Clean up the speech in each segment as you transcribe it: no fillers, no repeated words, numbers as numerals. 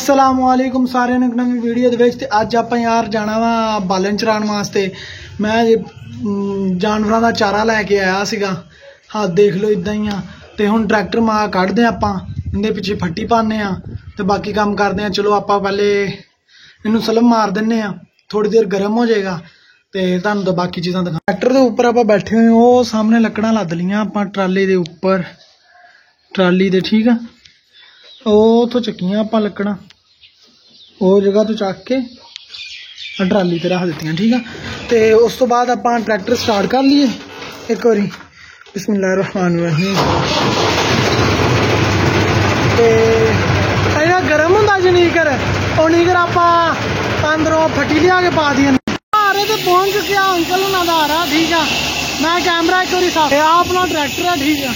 असलामुअलैकुम सारे ने नवी वीडियो दे विच ते अज आपां यार जाना वा बालन चराण वास्ते। मैं जानवरां दा चारा लैके आया सीगा। हाँ देख लो इदां ही आ ते हुण ट्रैक्टर मां कढदे आपां, इहदे पिछे फट्टी पाने आ ते बाकी काम करदे आ। चलो आपां पहले इनू सलम मार दिन्ने आ, थोड़ी देर गर्म हो जाएगा ते तुहानूं तो बाकी चीज़ां दिखा। ट्रैक्टर दे उप्पर आपां बैठे हुए, वो सामने लकड़ां लद लियां आपां ट्राली दे उप्पर, ट्राली दे ठीक है। उतों चुकियां आपां लकड़ां, वो जगह तो चक के ट्राली ते रख दित्तियां ठीक है। तो उस तो बाद आपां ट्रैक्टर स्टार्ट कर लिए एक बारी, बिस्मिल्लाहिर्रहमानिर्रहीम। ते गर्म होंदा जनीकर, और नीकर आपां अंदरों फट्टी लिया के पा दी। अरे तो पहुंच चुके अंकल हुणां दा आ रहा ठीक है। मैं कैमरा एक बारी साफ, अपना ट्रैक्टर है ठीक है।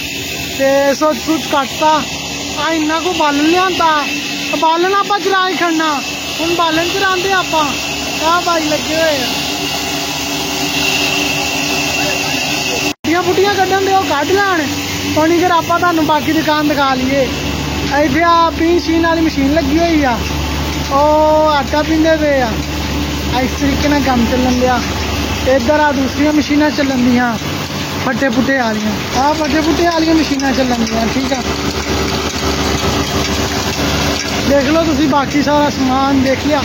तो सुच सुच कटता इन्ना को बालन लिया, बालन आप चला ही खड़ना। हम बालन चलाते आप भाई लगे हुए फुटियां फुटियां कड्ढन दे कढ़ लैन, और नहीं फिर आप बाकी दुकान दिखा लीए। इतने पीन शीन वाली मशीन लगी हुई आ, आटा पींदे पे आ। इस तरीके नाल काम चलन दिया। इधर आ दूसरिया मशीनां चलन दियां फट्टे फुट्टे वालियां, फट्टे फुट्टे वाली मशीनां चलन दियां ठीक है। देख लो तुसी बाकी सारा समान देख लिया।